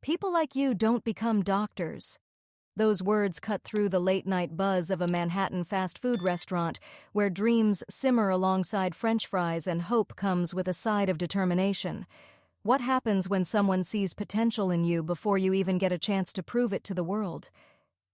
People like you don't become doctors." Those words cut through the late-night buzz of a Manhattan fast food restaurant where dreams simmer alongside French fries and hope comes with a side of determination. What happens when someone sees potential in you before you even get a chance to prove it to the world?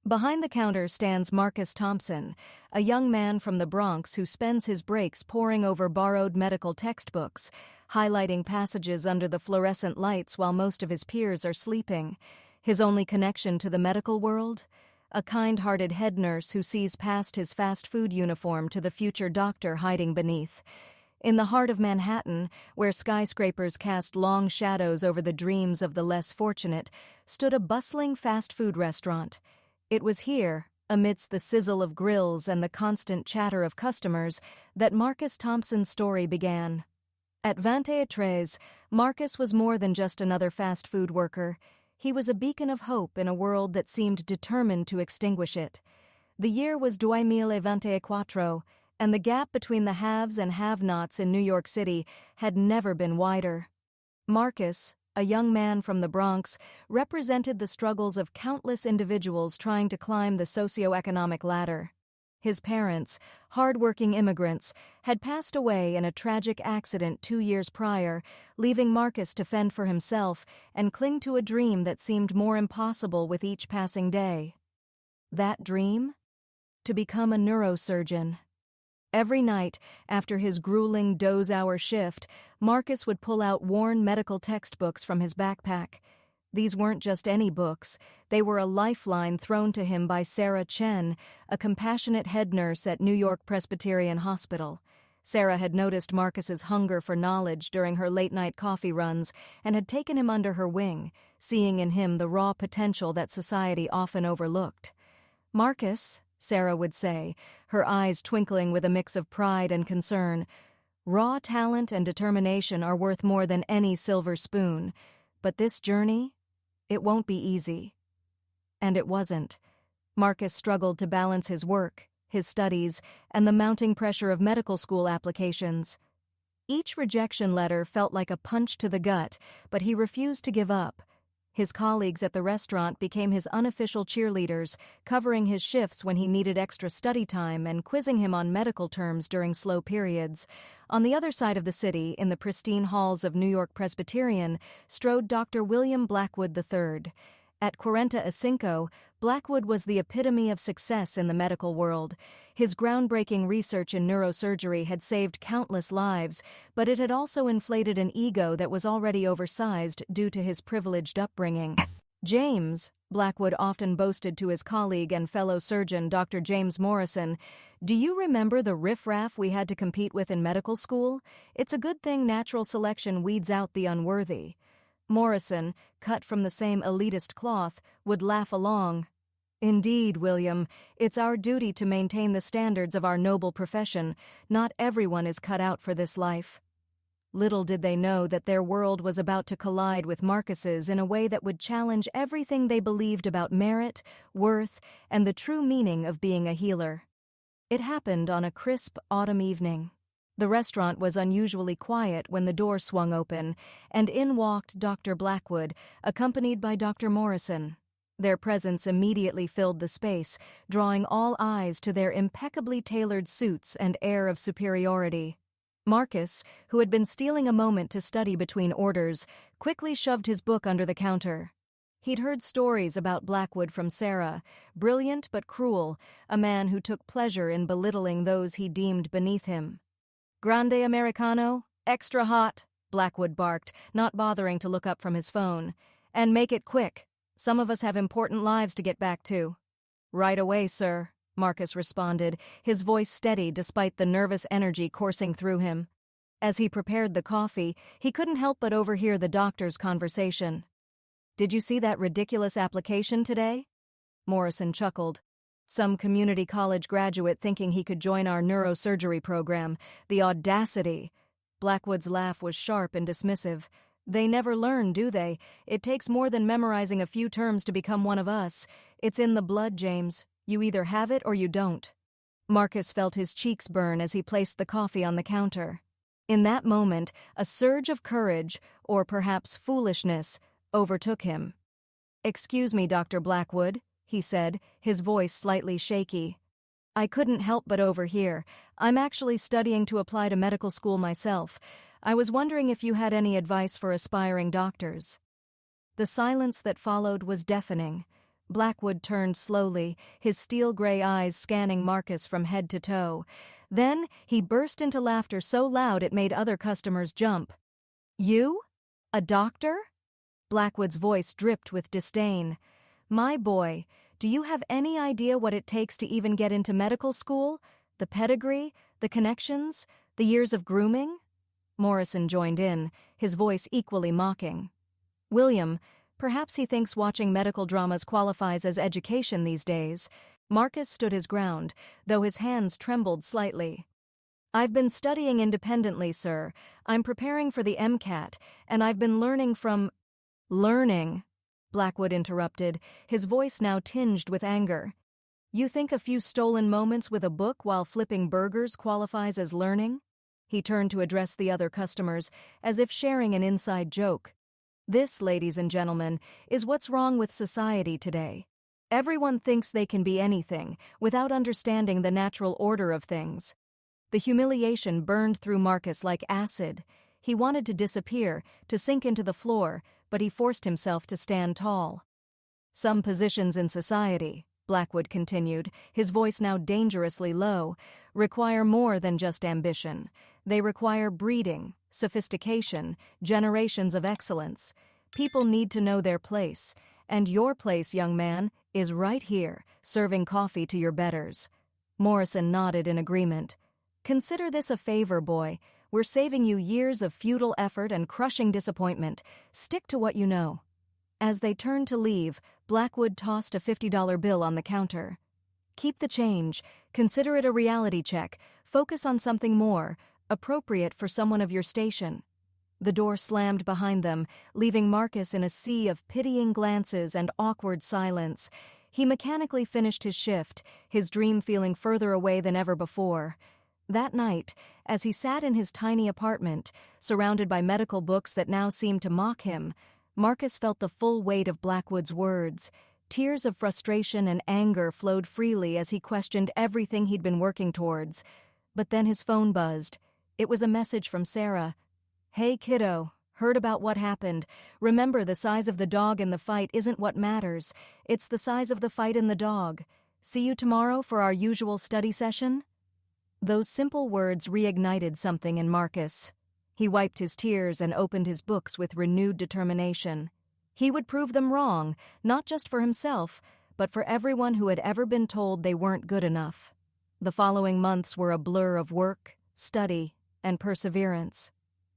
Behind the counter stands Marcus Thompson, a young man from the Bronx who spends his breaks poring over borrowed medical textbooks, highlighting passages under the fluorescent lights while most of his peers are sleeping. His only connection to the medical world? A kind-hearted head nurse who sees past his fast food uniform to the future doctor hiding beneath. In the heart of Manhattan, where skyscrapers cast long shadows over the dreams of the less fortunate, stood a bustling fast food restaurant. It was here, amidst the sizzle of grills and the constant chatter of customers, that Marcus Thompson's story began. At 23, Marcus was more than just another fast food worker. He was a beacon of hope in a world that seemed determined to extinguish it. The year was 2024, and the gap between the haves and have-nots in New York City had never been wider. Marcus, a young man from the Bronx, represented the struggles of countless individuals trying to climb the socioeconomic ladder. His parents, hard-working immigrants, had passed away in a tragic accident 2 years prior, leaving Marcus to fend for himself and cling to a dream that seemed more impossible with each passing day. That dream? To become a neurosurgeon. Every night, after his grueling doze-hour shift, Marcus would pull out worn medical textbooks from his backpack. These weren't just any books. They were a lifeline thrown to him by Sarah Chen, a compassionate head nurse at New York Presbyterian Hospital. Sarah had noticed Marcus's hunger for knowledge during her late-night coffee runs and had taken him under her wing, seeing in him the raw potential that society often overlooked. "Marcus," Sarah would say, her eyes twinkling with a mix of pride and concern, "raw talent and determination are worth more than any silver spoon. But this journey, it won't be easy." And it wasn't. Marcus struggled to balance his work, his studies, and the mounting pressure of medical school applications. Each rejection letter felt like a punch to the gut, but he refused to give up. His colleagues at the restaurant became his unofficial cheerleaders, covering his shifts when he needed extra study time and quizzing him on medical terms during slow periods. On the other side of the city, in the pristine halls of New York Presbyterian, strode Dr. William Blackwood III. At 45, Blackwood was the epitome of success in the medical world. His groundbreaking research in neurosurgery had saved countless lives, but it had also inflated an ego that was already oversized due to his privileged upbringing. "James," Blackwood often boasted to his colleague and fellow surgeon Dr. James Morrison, "do you remember the riffraff we had to compete with in medical school? It's a good thing natural selection weeds out the unworthy." Morrison, cut from the same elitist cloth, would laugh along. "Indeed, William, it's our duty to maintain the standards of our noble profession. Not everyone is cut out for this life." Little did they know that their world was about to collide with Marcus's in a way that would challenge everything they believed about merit, worth, and the true meaning of being a healer. It happened on a crisp autumn evening. The restaurant was unusually quiet when the door swung open, and in walked Dr. Blackwood, accompanied by Dr. Morrison. Their presence immediately filled the space, drawing all eyes to their impeccably tailored suits and air of superiority. Marcus, who had been stealing a moment to study between orders, quickly shoved his book under the counter. He'd heard stories about Blackwood from Sarah, brilliant but cruel, a man who took pleasure in belittling those he deemed beneath him. "Grande Americano? Extra hot," Blackwood barked, not bothering to look up from his phone. "And make it quick. Some of us have important lives to get back to." "Right away, sir," Marcus responded, his voice steady despite the nervous energy coursing through him. As he prepared the coffee, he couldn't help but overhear the doctor's conversation. "Did you see that ridiculous application today?" Morrison chuckled. "Some community college graduate thinking he could join our neurosurgery program. The audacity!" Blackwood's laugh was sharp and dismissive. "They never learn, do they? It takes more than memorizing a few terms to become one of us. It's in the blood, James. You either have it or you don't." Marcus felt his cheeks burn as he placed the coffee on the counter. In that moment, a surge of courage, or perhaps foolishness, overtook him. "Excuse me, Dr. Blackwood," he said, his voice slightly shaky. "I couldn't help but overhear. I'm actually studying to apply to medical school myself. I was wondering if you had any advice for aspiring doctors." The silence that followed was deafening. Blackwood turned slowly, his steel-gray eyes scanning Marcus from head to toe. Then he burst into laughter so loud it made other customers jump. "You? A doctor?" Blackwood's voice dripped with disdain. "My boy, do you have any idea what it takes to even get into medical school? The pedigree, the connections, the years of grooming?" Morrison joined in, his voice equally mocking. "William, perhaps he thinks watching medical dramas qualifies as education these days." Marcus stood his ground, though his hands trembled slightly. "I've been studying independently, sir. I'm preparing for the MCAT, and I've been learning from—" "Learning," Blackwood interrupted, his voice now tinged with anger. "You think a few stolen moments with a book while flipping burgers qualifies as learning?" He turned to address the other customers, as if sharing an inside joke. "This, ladies and gentlemen, is what's wrong with society today. Everyone thinks they can be anything, without understanding the natural order of things." The humiliation burned through Marcus like acid. He wanted to disappear, to sink into the floor, but he forced himself to stand tall. "Some positions in society," Blackwood continued, his voice now dangerously low, "require more than just ambition. They require breeding, sophistication, generations of excellence. People need to know their place, and your place, young man, is right here, serving coffee to your betters." Morrison nodded in agreement. "Consider this a favor, boy. We're saving you years of futile effort and crushing disappointment. Stick to what you know." As they turned to leave, Blackwood tossed a $50 bill on the counter. "Keep the change. Consider it a reality check. Focus on something more, appropriate for someone of your station." The door slammed behind them, leaving Marcus in a sea of pitying glances and awkward silence. He mechanically finished his shift, his dream feeling further away than ever before. That night, as he sat in his tiny apartment, surrounded by medical books that now seemed to mock him, Marcus felt the full weight of Blackwood's words. Tears of frustration and anger flowed freely as he questioned everything he'd been working towards. But then his phone buzzed. It was a message from Sarah. "Hey, kiddo, heard about what happened. Remember, the size of the dog in the fight isn't what matters. It's the size of the fight in the dog. See you tomorrow for our usual study session?" Those simple words reignited something in Marcus. He wiped his tears and opened his books with renewed determination. He would prove them wrong, not just for himself, but for everyone who had ever been told they weren't good enough. The following months were a blur of work, study, and perseverance.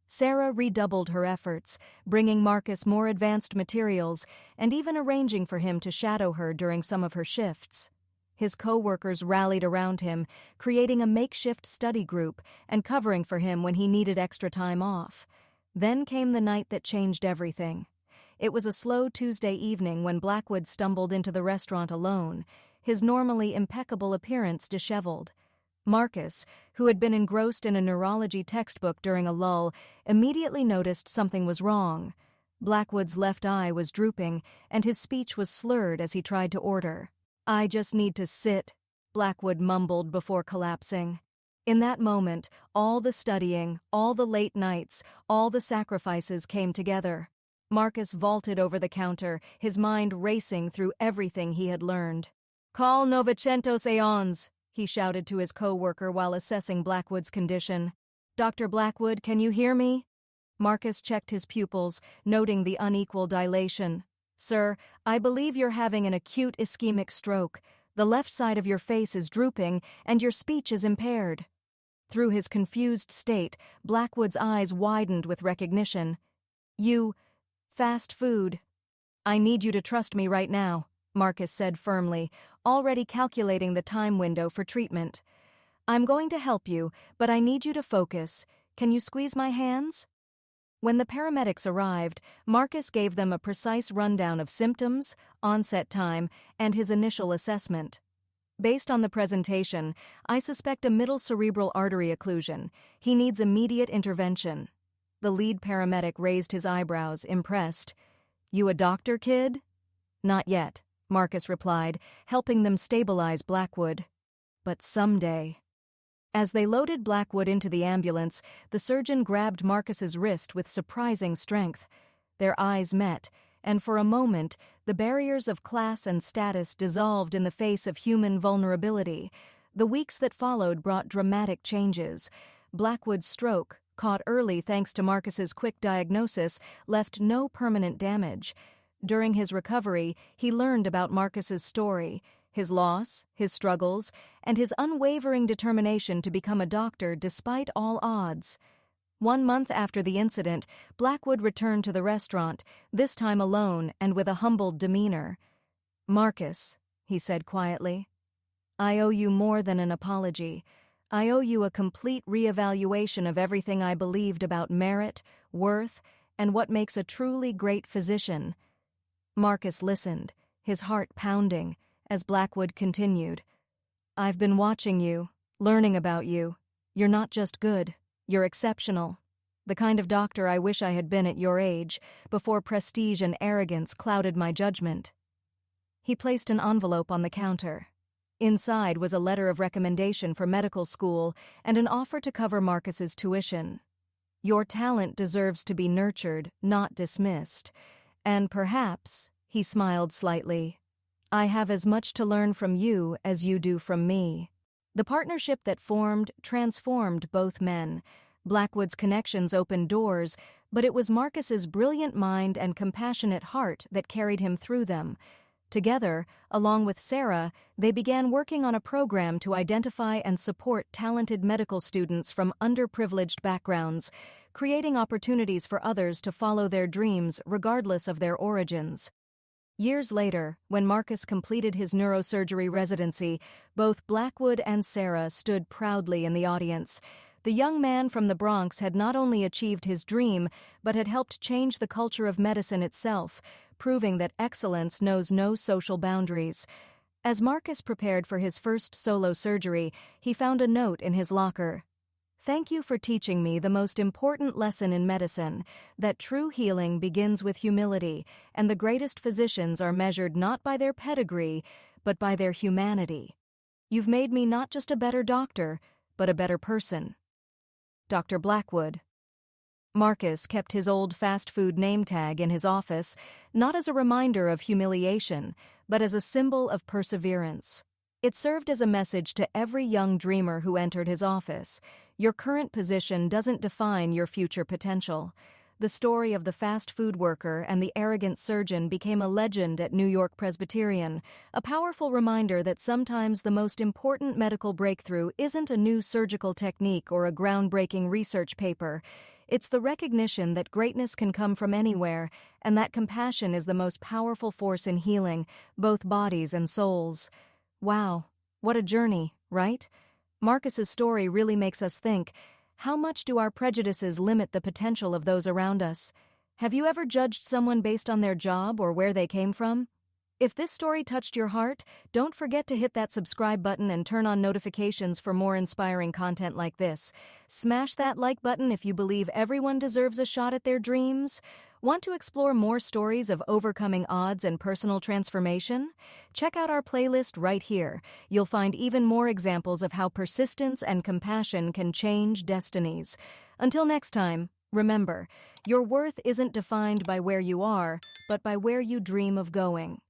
Sarah redoubled her efforts, bringing Marcus more advanced materials and even arranging for him to shadow her during some of her shifts. His co-workers rallied around him, creating a makeshift study group and covering for him when he needed extra time off. Then came the night that changed everything. It was a slow Tuesday evening when Blackwood stumbled into the restaurant alone, his normally impeccable appearance disheveled. Marcus, who had been engrossed in a neurology textbook during a lull, immediately noticed something was wrong. Blackwood's left eye was drooping, and his speech was slurred as he tried to order. "I just need to sit," Blackwood mumbled before collapsing. In that moment, all the studying, all the late nights, all the sacrifices came together. Marcus vaulted over the counter, his mind racing through everything he had learned. "Call Novecentos Aeons," he shouted to his co-worker while assessing Blackwood's condition. "Dr. Blackwood, can you hear me?" Marcus checked his pupils, noting the unequal dilation. "Sir, I believe you're having an acute ischemic stroke. The left side of your face is drooping, and your speech is impaired." Through his confused state, Blackwood's eyes widened with recognition. "You... fast food." "I need you to trust me right now," Marcus said firmly, already calculating the time window for treatment. "I'm going to help you, but I need you to focus. Can you squeeze my hands?" When the paramedics arrived, Marcus gave them a precise rundown of symptoms, onset time, and his initial assessment. "Based on the presentation, I suspect a middle cerebral artery occlusion. He needs immediate intervention." The lead paramedic raised his eyebrows, impressed. "You a doctor, kid?" Not yet, Marcus replied, helping them stabilize Blackwood. But someday. As they loaded Blackwood into the ambulance, the surgeon grabbed Marcus's wrist with surprising strength. Their eyes met, and for a moment, the barriers of class and status dissolved in the face of human vulnerability. The weeks that followed brought dramatic changes. Blackwood's stroke, caught early thanks to Marcus's quick diagnosis, left no permanent damage. During his recovery, he learned about Marcus's story, his loss, his struggles, and his unwavering determination to become a doctor despite all odds. 1 month after the incident, Blackwood returned to the restaurant, this time alone and with a humbled demeanor. "Marcus," he said quietly, "I owe you more than an apology. I owe you a complete reevaluation of everything I believed about merit, worth, and what makes a truly great physician." Marcus listened, his heart pounding, as Blackwood continued. "I've been watching you, learning about you. You're not just good, you're exceptional. The kind of doctor I wish I had been at your age, before prestige and arrogance clouded my judgment." He placed an envelope on the counter. Inside was a letter of recommendation for medical school and an offer to cover Marcus's tuition. "Your talent deserves to be nurtured, not dismissed. And perhaps," he smiled slightly, "I have as much to learn from you as you do from me." The partnership that formed transformed both men. Blackwood's connections opened doors, but it was Marcus's brilliant mind and compassionate heart that carried him through them. Together, along with Sarah, they began working on a program to identify and support talented medical students from underprivileged backgrounds, creating opportunities for others to follow their dreams regardless of their origins. Years later, when Marcus completed his neurosurgery residency, both Blackwood and Sarah stood proudly in the audience. The young man from the Bronx had not only achieved his dream, but had helped change the culture of medicine itself, proving that excellence knows no social boundaries. As Marcus prepared for his first solo surgery, he found a note in his locker. "Thank you for teaching me the most important lesson in medicine, that true healing begins with humility, and the greatest physicians are measured not by their pedigree, but by their humanity. You've made me not just a better doctor, but a better person." Dr. Blackwood. Marcus kept his old fast food name tag in his office, not as a reminder of humiliation, but as a symbol of perseverance. It served as a message to every young dreamer who entered his office. Your current position doesn't define your future potential. The story of the fast food worker and the arrogant surgeon became a legend at New York Presbyterian, a powerful reminder that sometimes the most important medical breakthrough isn't a new surgical technique or a groundbreaking research paper. It's the recognition that greatness can come from anywhere, and that compassion is the most powerful force in healing, both bodies and souls. Wow, what a journey, right? Marcus's story really makes us think, how much do our prejudices limit the potential of those around us? Have you ever judged someone based on their job or where they came from? If this story touched your heart, don't forget to hit that subscribe button and turn on notifications for more inspiring content like this. Smash that like button if you believe everyone deserves a shot at their dreams. Want to explore more stories of overcoming odds and personal transformation? Check out our playlist right here. You'll find even more examples of how persistence and compassion can change destinies. Until next time, remember, your worth isn't defined by where you are, but by where you dream of going.